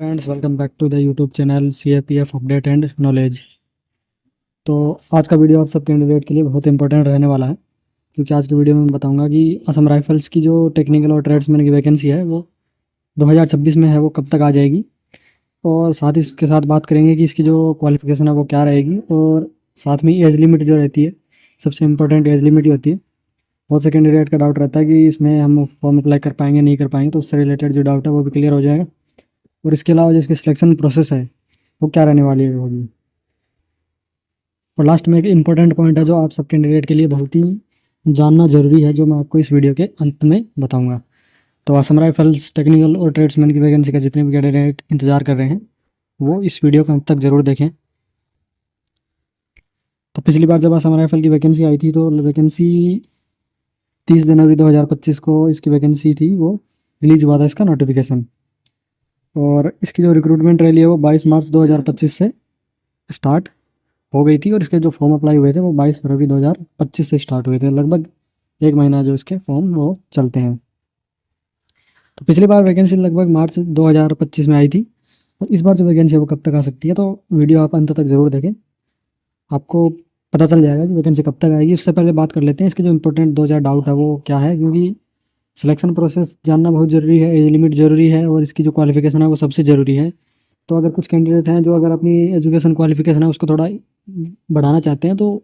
Friends, welcome back to the YouTube channel CAPF update and knowledge. तो आज का video आप सब कैंडिडेट के लिए बहुत इंपॉर्टेंट रहने वाला है, क्योंकि आज की वीडियो में मैं बताऊंगा कि असम राइफल्स की जो टेक्निकल और ट्रेड्समैन की वैकेंसी है वो 2026 में है, वो कब तक आ जाएगी। और साथ ही इसके साथ बात करेंगे कि इसकी जो क्वालिफिकेशन है वो क्या रहेगी, और साथ में एज लिमिट जो रहती है, सबसे इंपॉर्टेंट एज लिमिट ही होती है। बहुत से कैंडिडेट का डाउट रहता है कि इसमें हम फॉर्म अप्लाई कर पाएंगे नहीं कर पाएंगे, तो उससे रिलेटेड जो डाउट है वो भी क्लियर हो जाएगा। और इसके अलावा जो इसकी सिलेक्शन प्रोसेस है वो क्या रहने वाली है होगी। और लास्ट में एक इम्पोर्टेंट पॉइंट है जो आप सब कैंडिडेट के लिए बहुत ही जानना जरूरी है, जो मैं आपको इस वीडियो के अंत में बताऊंगा। तो असम राइफल्स टेक्निकल और ट्रेड्समैन की वैकेंसी का जितने भी कैंडिडेट इंतजार कर रहे हैं वो इस वीडियो को अंत तक जरूर देखें। तो पिछली बार जब असम राइफल की वैकेंसी आई थी तो वैकेंसी 30 जनवरी 2025 को इसकी वैकेंसी थी, वो रिलीज हुआ था इसका नोटिफिकेशन। और इसकी जो रिक्रूटमेंट रैली है वो 22 मार्च 2025 से स्टार्ट हो गई थी, और इसके जो फॉर्म अप्लाई हुए थे वो 22 फरवरी 2025 से स्टार्ट हुए थे। लगभग एक महीना जो इसके फॉर्म वो चलते हैं। तो पिछली बार वैकेंसी लगभग मार्च 2025 में आई थी, और इस बार जो वैकेंसी है वो कब तक आ सकती है, तो वीडियो आप अंत तक ज़रूर देखें, आपको पता चल जाएगा कि वैकेंसी कब तक आएगी। उससे पहले बात कर लेते हैं इसके जो इंपॉर्टेंट 2-4 डाउट है वो क्या है, क्योंकि सिलेक्शन प्रोसेस जानना बहुत ज़रूरी है, एज लिमिट ज़रूरी है, और इसकी जो क्वालिफिकेशन है वो सबसे ज़रूरी है। तो अगर कुछ कैंडिडेट हैं जो अगर अपनी एजुकेशन क्वालिफिकेशन है उसको थोड़ा बढ़ाना चाहते हैं, तो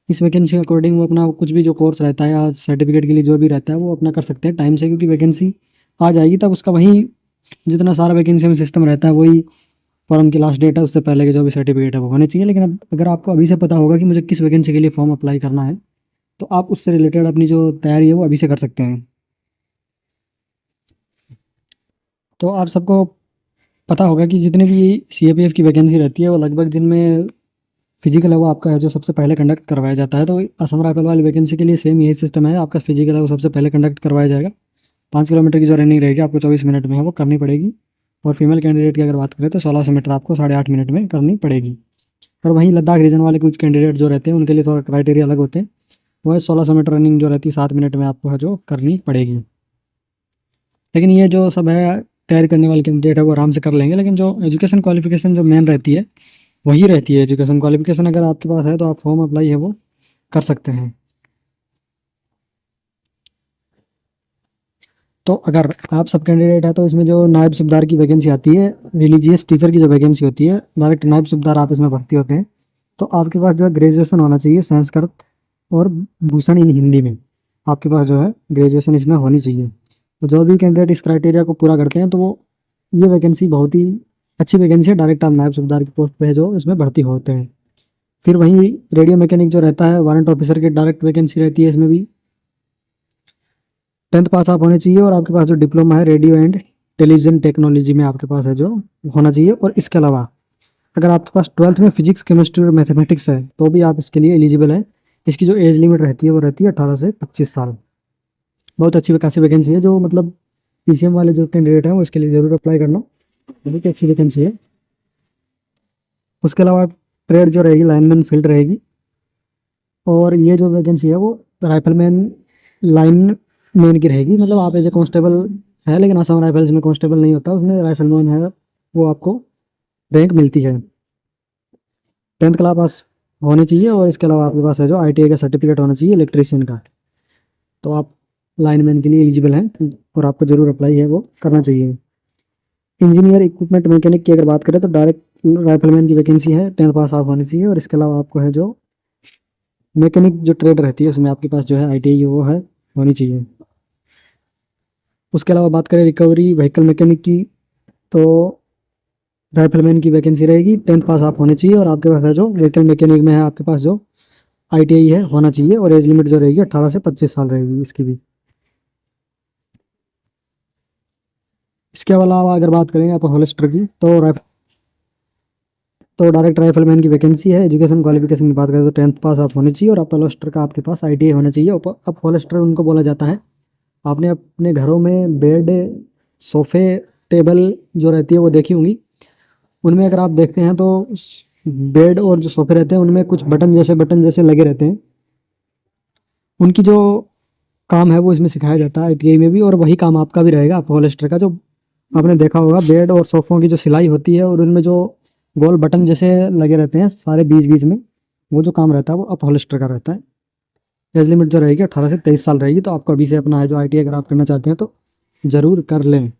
इस वैकेंसी के अकॉर्डिंग वो अपना कुछ भी जो कोर्स रहता है या सर्टिफिकेट के लिए जो भी रहता है वो अपना कर सकते हैं टाइम से, क्योंकि वैकेंसी आ जाएगी तब उसका वही जितना सारा वैकेंसी में सिस्टम रहता है वही फॉर्म की लास्ट डेट है, उससे पहले के जो भी सर्टिफिकेट है वो होने चाहिए। लेकिन अगर आपको अभी से पता होगा कि मुझे किस वैकेंसी के लिए फॉर्म अप्लाई करना है, तो आप उससे रिलेटेड अपनी जो तैयारी है वो अभी से कर सकते हैं। तो आप सबको पता होगा कि जितनी भी CAPF की वैकेंसी रहती है वो लगभग जिनमें फिजिकल है वो आपका है जो सबसे पहले कंडक्ट करवाया जाता है। तो असम राइफल वाली वैकेंसी के लिए सेम यही सिस्टम है, आपका फिजिकल है वो सबसे पहले कंडक्ट करवाया जाएगा। 5 किलोमीटर की जो रनिंग रहेगी आपको 24 मिनट में है वो करनी पड़ेगी। और फीमेल कैंडिडेट की अगर बात करें तो 1600 मीटर आपको 8.5 मिनट में करनी पड़ेगी। और वहीं लद्दाख रीजन वाले कुछ कैंडिडेट जो रहते हैं उनके लिए थोड़ा क्राइटेरिया अलग होते हैं, वो है 1600 मीटर रनिंग जो रहती है 7 मिनट में आपको है जो करनी पड़ेगी। लेकिन ये जो सब है तैयारी करने वाले कैंडिडेट है वो आराम से कर लेंगे, लेकिन जो एजुकेशन क्वालिफिकेशन जो मेन रहती है वही रहती है। एजुकेशन क्वालिफिकेशन अगर आपके पास है तो आप फॉर्म अप्लाई है वो कर सकते हैं। तो अगर आप सब कैंडिडेट है तो इसमें जो नायब सूबेदार की वैकेंसी आती है, रिलीजियस टीचर की जो वैकेंसी होती है, डायरेक्ट नायब सूबेदार आप इसमें भर्ती होते हैं। तो आपके पास जो है ग्रेजुएशन होना चाहिए संस्कृत और भूषण इन हिंदी में, आपके पास जो है ग्रेजुएशन इसमें होनी चाहिए। तो जो भी कैंडिडेट इस क्राइटेरिया को पूरा करते हैं तो वो ये वैकेंसी बहुत ही अच्छी वैकेंसी है, डायरेक्ट आप नायब सूबेदार की पोस्ट पे जो इसमें भर्ती होते हैं। फिर वहीं रेडियो मैकेनिक जो रहता है वारंट ऑफिसर की डायरेक्ट वैकेंसी रहती है, इसमें भी 10th पास आप होने चाहिए, और आपके पास जो डिप्लोमा है रेडियो एंड टेलीविजन टेक्नोलॉजी में आपके पास है जो होना चाहिए। और इसके अलावा अगर आपके पास 12th में फिजिक्स केमिस्ट्री और मैथमेटिक्स है तो भी आप इसके लिए एलिजिबल है। इसकी जो एज लिमिट रहती है वो रहती है 18 से 25 साल। बहुत अच्छी खासी वैकेंसी है, जो मतलब PCM वाले जो कैंडिडेट हैं वो इसके लिए जरूर अप्लाई करना, बहुत अच्छी वैकेंसी है। उसके अलावा ट्रेड जो रहेगी लाइनमैन फील्ड रहेगी, और ये जो वैकेंसी है वो राइफलमैन लाइन मैन की रहेगी। मतलब आप एज ए कांस्टेबल है, लेकिन असम राइफल्स में कांस्टेबल नहीं होता, उसमें राइफलमैन है वो आपको रैंक मिलती है। 10th क्लास पास होनी चाहिए, और इसके अलावा आपके पास है जो ITI का सर्टिफिकेट होना चाहिए इलेक्ट्रीशियन का। तो आप लाइनमैन के लिए एलिजिबल हैं और आपको जरूर अप्लाई है वो करना चाहिए। इंजीनियर इक्विपमेंट मैकेनिक की अगर बात करें तो डायरेक्ट राइफलमैन की वैकेंसी है, 10th पास आप होनी चाहिए। और इसके अलावा आपको है जो मैकेनिक जो ट्रेड रहती है उसमें आपके पास जो है ITI वो है होनी चाहिए। उसके अलावा बात करें रिकवरी व्हीकल मैकेनिक की, तो राइफलमैन की वैकेंसी रहेगी, 10th पास आप होने चाहिए, और आपके पास है जो व्हीकल मैकेनिक में है आपके पास जो ITI है होना चाहिए। और एज लिमिट जो रहेगी 18 से 25 साल रहेगी इसकी भी। इसके अलावा अगर बात करें आप होलिस्टर की, तो डायरेक्ट राइफलमैन की वैकेंसी है। एजुकेशन क्वालिफिकेशन की बात करें तो 10th पास आप होने चाहिए, और आप होलिस्टर का आपके पास ITI होना चाहिए। अब होलिस्टर उनको बोला जाता है, आपने अपने घरों में बेड सोफे टेबल जो रहती है वो देखी होंगी, उनमें अगर आप देखते हैं तो बेड और जो सोफे रहते हैं उनमें कुछ बटन जैसे लगे रहते हैं। उनकी जो काम है वो इसमें सिखाया जाता है ITI में भी, और वही काम आपका भी रहेगा। आप होलिस्टर का जो आपने देखा होगा बेड और सोफ़ों की जो सिलाई होती है और उनमें जो गोल बटन जैसे लगे रहते हैं सारे बीच बीच में, वो जो काम रहता है वो अपहोल्स्टर का रहता है। एज लिमिट जो रहेगी 18 से 23 साल रहेगी, तो आपको अभी से अपना है जो ITI अगर आप करना चाहते हैं तो ज़रूर कर लें।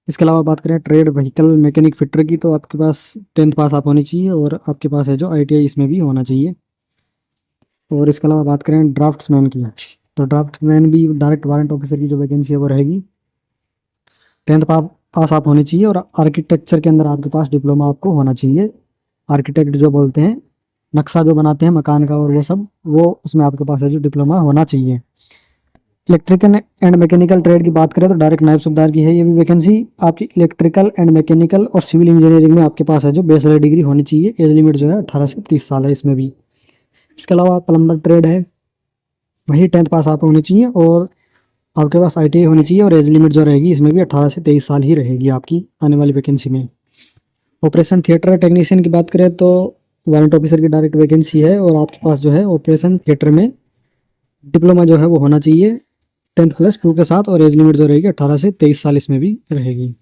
इसके अलावा बात करें ट्रेड व्हीकल मैकेनिक फिटर की, तो आपके पास 10th पास आप होनी चाहिए और आपके पास है जो ITI इसमें भी होना चाहिए। और इसके अलावा बात करें ड्राफ्ट्समैन की, तो ड्राफ्ट्समैन भी डायरेक्ट वारंट ऑफिसर की जो वैकेंसी है वो रहेगी। 10th पास आप होनी चाहिए और आर्किटेक्चर के अंदर आपके पास डिप्लोमा आपको होना चाहिए। आर्किटेक्ट जो बोलते हैं, नक्शा जो बनाते हैं मकान का और वो सब, वो उसमें आपके पास है जो डिप्लोमा होना चाहिए। इलेक्ट्रिकल एंड मैकेनिकल ट्रेड की बात करें तो डायरेक्ट नायब सूबेदार की है ये भी वैकेंसी। आपकी इलेक्ट्रिकल एंड मैकेनिकल और सिविल इंजीनियरिंग में आपके पास है जो बैचलर डिग्री होनी चाहिए। एज लिमिट जो है 18 से 30 साल है इसमें भी। इसके अलावा प्लम्बर ट्रेड है, वही 10th पास आप होनी चाहिए और आपके पास ITI होनी चाहिए और एज लिमिट जो रहेगी इसमें भी 18 से 23 साल ही रहेगी आपकी आने वाली वैकेंसी में। ऑपरेशन थिएटर टेक्नीशियन की बात करें तो वारंट ऑफिसर की डायरेक्ट वैकेंसी है और आपके पास जो है ऑपरेशन थिएटर में डिप्लोमा जो है वो होना चाहिए 10th+2 के साथ और एज लिमिट जो रहेगी 18 से 23 साल इसमें भी रहेगी।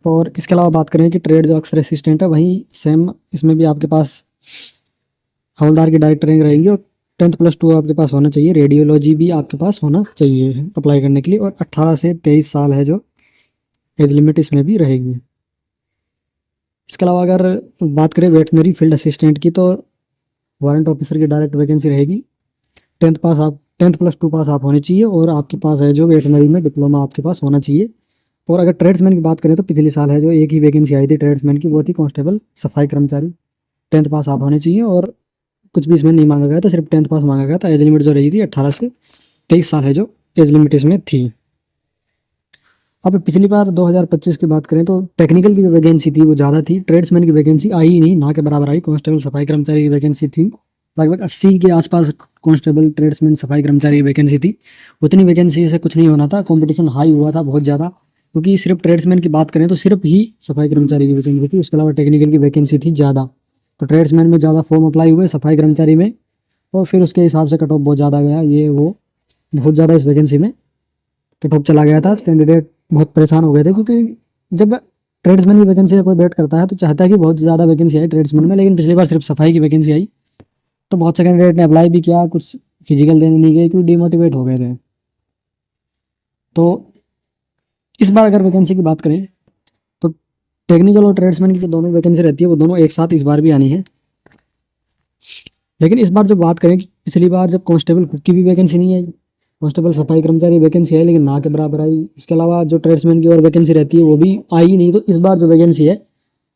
और इसके अलावा बात करें कि ट्रेड जो अक्सर असिस्टेंट है, वही सेम इसमें भी आपके पास हवलदार की डायरेक्ट रैंक रहेगी और 10th+2 आपके पास होना चाहिए। रेडियोलॉजी भी आपके पास होना चाहिए अप्लाई करने के लिए और 18 से 23 साल है जो एज लिमिट इसमें भी रहेगी। इसके अलावा अगर बात करें वेटनरी फील्ड असिस्टेंट की, तो वारंट ऑफिसर की डायरेक्ट वैकेंसी रहेगी। 10th+2 पास आप होने चाहिए और आपके पास है जो वेटनरी में डिप्लोमा आपके पास होना चाहिए। और अगर ट्रेड्समैन की बात करें तो पिछले साल है जो एक ही वैकेंसी आई थी ट्रेड्समैन की, वो थी कांस्टेबल सफाई कर्मचारी। 10th पास आप होने चाहिए और कुछ भी इसमें नहीं मांगा गया था, सिर्फ 10th पास मांगा गया था। एज लिमिट जो रही थी 18 से 23 साल है जो एज लिमिट इसमें थी। अब पिछली बार 2025 की बात करें तो टेक्निकल की जो वैकेंसी थी वो ज़्यादा थी, ट्रेड्समैन की वैकेंसी आई ही नहीं, ना के बराबर आई। कांस्टेबल सफाई कर्मचारी की वैकेंसी थी लगभग 80 के आसपास। कांस्टेबल ट्रेड्समैन सफाई कर्मचारी की वैकेंसी थी। उतनी वैकेंसी से कुछ नहीं होना था, कंपटीशन हाई हुआ था बहुत ज़्यादा, क्योंकि सिर्फ ट्रेड्समैन की बात करें तो सिर्फ ही सफाई कर्मचारी की वैकेंसी थी, उसके अलावा टेक्निकल की वैकेंसी थी ज़्यादा। तो ट्रेड्समैन में ज़्यादा फॉर्म अप्लाई हुए, सफाई कर्मचारी में, और फिर उसके हिसाब से कट ऑफ बहुत ज़्यादा गया, ये वो बहुत ज़्यादा इस वैकेंसी में कट ऑफ चला गया था। कैंडिडेट बहुत परेशान हो गए थे, क्योंकि जब ट्रेड्समैन की वैकेंसी का कोई वेट करता है तो चाहता है कि बहुत ज़्यादा वैकेंसी आई ट्रेड्समैन में, लेकिन पिछली बार सिर्फ सफाई की वैकेंसी आई तो बहुत से कैंडिडेट ने अप्लाई भी किया, कुछ फिजिकल देने नहीं गए क्योंकि डिमोटिवेट हो गए थे। तो इस बार अगर वैकेंसी की बात करें तो टेक्निकल और ट्रेड्समैन की जो दोनों वैकेंसी रहती है वो दोनों एक साथ इस बार भी आनी है। लेकिन इस बार जब बात करें कि पिछली बार जब कांस्टेबल की भी वैकेंसी नहीं आई, कांस्टेबल सफाई कर्मचारी वैकेंसी है लेकिन ना के बराबर आई। इसके अलावा जो ट्रेड्समैन की और वैकेंसी रहती है वो भी आई नहीं। तो इस बार जो वैकेंसी है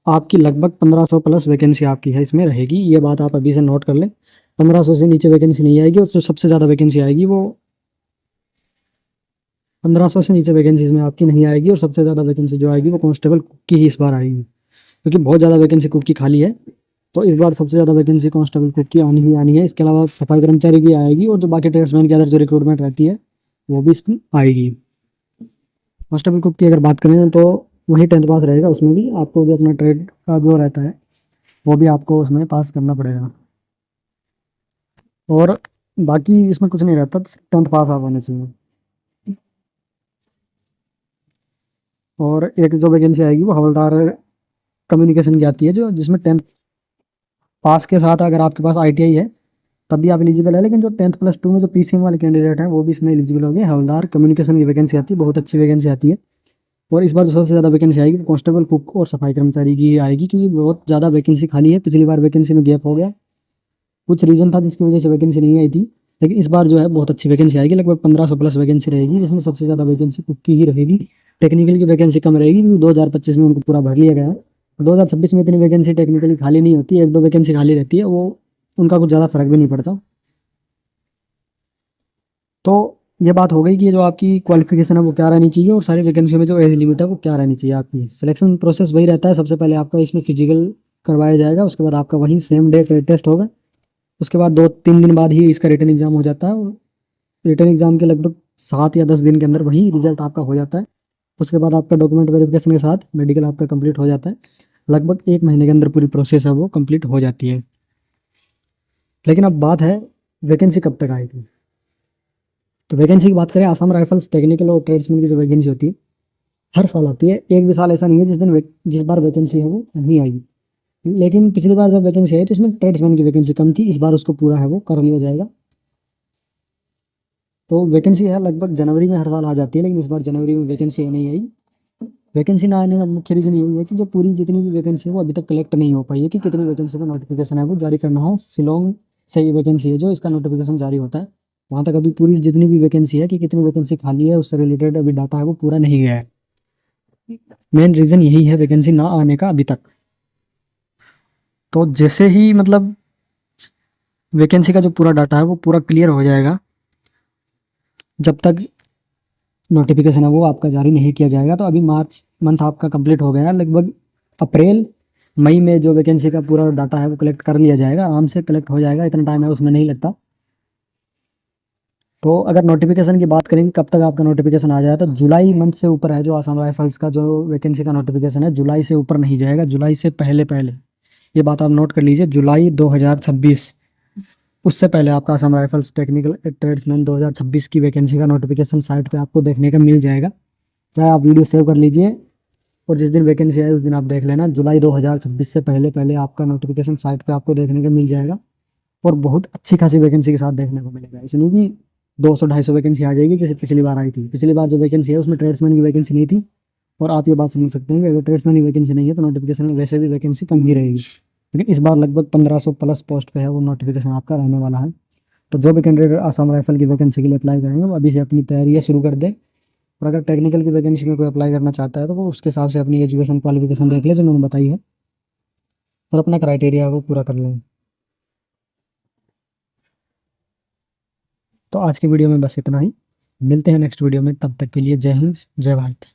आपकी लगभग 1500 प्लस वैकेंसी आपकी है इसमें रहेगी। ये बात आप अभी से नोट कर लें, 1500 से नीचे वैकेंसी नहीं आएगी और जो सबसे ज़्यादा वैकेंसी आएगी वो 1500 से नीचे वैकेंसी इसमें आपकी नहीं आएगी। और सबसे ज़्यादा वैकेंसी जो आएगी वो कांस्टेबल की ही इस बार आएगी, क्योंकि बहुत ज़्यादा वैकेंसी कुक की खाली है। तो इस बार सबसे ज़्यादा वैकेंसी कांस्टेबल कुक की आनी ही आनी है। इसके अलावा सफाई कर्मचारी की आएगी और जो बाकी ट्रेड्समैन की अदर जो रिक्रूटमेंट रहती है वो भी इसमें आएगी। कांस्टेबल कुक की अगर बात करें तो वही 10th पास रहेगा, उसमें भी आपको जो अपना ट्रेड का जो रहता है वो भी आपको उसमें पास करना पड़ेगा। और बाकी इसमें कुछ नहीं रहता, 10th पास आप होने चाहिए। और एक जो वैकेंसी आएगी वो हवलदार कम्युनिकेशन की आती है, जो जिसमें 10th पास के साथ अगर आपके पास ITI है तब भी आप एलिजिबल है, लेकिन जो 10th+2 में जो PCM वाले कैंडिडेट हैं वो भी इसमें एलिजिबल हो गए। हवलदार कम्युनिकेशन की वैकेंसी आती है, बहुत अच्छी वैकेंसी आती है। और इस बार जो सबसे ज़्यादा वैकेंसी आएगी वो कांस्टेबल कुक और सफाई कर्मचारी की आएगी, क्योंकि बहुत ज़्यादा वैकेंसी खाली है। पिछली बार वैकेंसी में गैप हो गया, कुछ रीज़न था जिसकी वजह से वैकेंसी नहीं आई थी, लेकिन इस बार जो है बहुत अच्छी वैकेंसी आएगी। लगभग 1500 प्लस वैकेंसी रहेगी, जिसमें सबसे ज़्यादा वैकेंसी कुक की ही रहेगी। टेक्निकल की वैकेंसी कम रहेगी, क्योंकि 2025 में उनको पूरा भर लिया गया है। 2026 में इतनी वैकेंसी टेक्निकली खाली नहीं होती, एक दो वैकेंसी खाली रहती है, वो उनका कुछ ज़्यादा फर्क भी नहीं पड़ता। तो ये बात हो गई कि जो आपकी क्वालिफिकेशन है वो क्या रहनी चाहिए और सारी वैकेंसी में जो एज लिमिट है वो क्या रहनी चाहिए। आपकी सिलेक्शन प्रोसेस वही रहता है, सबसे पहले आपका इसमें फिजिकल करवाया जाएगा, उसके बाद आपका वही सेम डे टेस्ट होगा, उसके बाद 2-3 दिन बाद ही इसका रिटर्न एग्जाम हो जाता है। और रिटर्न एग्जाम के लगभग 7 या 10 दिन के अंदर वही रिजल्ट आपका हो जाता है। उसके बाद आपका डॉक्यूमेंट वेरिफिकेशन के साथ मेडिकल आपका कंप्लीट हो जाता है। लगभग 1 महीने के अंदर पूरी प्रोसेस है वो कंप्लीट हो जाती है। लेकिन अब बात है वैकेंसी कब तक आएगी। तो वैकेंसी की बात करें, आसाम राइफल्स टेक्निकल और ट्रेड्समैन की जो वैकेंसी होती है हर साल आती है। एक भी साल ऐसा नहीं है जिस बार वैकेंसी है वो नहीं आई। लेकिन पिछली बार जब वैकेंसी आई तो इसमें ट्रेड्समैन की वैकेंसी कम थी, इस बार उसको पूरा है वो कर लिया जाएगा। तो वैकेंसी है लगभग जनवरी में हर साल आ जाती है, लेकिन इस बार जनवरी में वैकेंसी नहीं आई। वैकेंसी ना आने का मुख्य रीज़न यही है कि जो पूरी जितनी भी वैकेंसी है वो अभी तक कलेक्ट नहीं हो पाई है कि कितनी वैकेंसी का नोटिफिकेशन है वो जारी करना है। शिलोंग से ये वैकेंसी है जो इसका नोटिफिकेशन जारी होता है, वहाँ तक अभी पूरी जितनी भी वैकेंसी है कि कितनी वैकेंसी खाली है उससे रिलेटेड अभी डाटा है वो पूरा नहीं गया है। मेन रीज़न यही है वैकेंसी ना आने का अभी तक। तो जैसे ही मतलब वैकेंसी का जो पूरा डाटा है वो पूरा क्लियर हो जाएगा, जब तक नोटिफिकेशन है वो आपका जारी नहीं किया जाएगा। तो अभी मार्च मंथ आपका कंप्लीट हो गया है, लगभग अप्रैल मई में जो वैकेंसी का पूरा डाटा है वो कलेक्ट कर लिया जाएगा, आराम से कलेक्ट हो जाएगा, इतना टाइम है उसमें नहीं लगता। तो अगर नोटिफिकेशन की बात करेंगे कब तक आपका नोटिफिकेशन आ जाए, तो जुलाई मंथ से ऊपर है जो आसाम राइफल्स का जो वैकेंसी का नोटिफिकेशन है, जुलाई से ऊपर नहीं जाएगा, जुलाई से पहले पहले। ये बात आप नोट कर लीजिए, जुलाई 2026 उससे पहले आपका असम राइफल्स टेक्निकल ट्रेड्समैन 2026 की वैकेंसी का नोटिफिकेशन साइट पे आपको देखने का मिल जाएगा। चाहे आप वीडियो सेव कर लीजिए और जिस दिन वैकेंसी आए उस दिन आप देख लेना, जुलाई 2026 से पहले पहले आपका नोटिफिकेशन साइट पे आपको देखने का मिल जाएगा। और बहुत अच्छी खासी वैकेंसी के साथ देखने को मिलेगा, इसलिए कि 200-250 वैकेंसी आ जाएगी जैसे पिछली बार आई थी। पिछली बार जो वैकेंसी है उसमें ट्रेड्समैन की वैकेंसी नहीं थी, और आप ये बात समझ सकते हैं कि अगर ट्रेड्समैन की वैकेंसी नहीं है तो नोटिफिकेशन में वैसे भी वैकेंसी कम ही रहेगी। लेकिन इस बार लगभग 1500 प्लस पोस्ट पे है वो नोटिफिकेशन आपका रहने वाला है। तो जो भी कैंडिडेट आसाम राइफल की वैकेंसी के लिए अप्लाई करेंगे वो अभी से अपनी तैयारियाँ शुरू कर दें। और अगर टेक्निकल की वैकेंसी में कोई अप्लाई करना चाहता है तो वो उसके हिसाब से अपनी एजुकेशन क्वालिफिकेशन देख ले जो मैंने बताई है, और अपना क्राइटेरिया को पूरा कर लें। तो आज की वीडियो में बस इतना ही, मिलते हैं नेक्स्ट वीडियो में, तब तक के लिए जय हिंद जय भारत।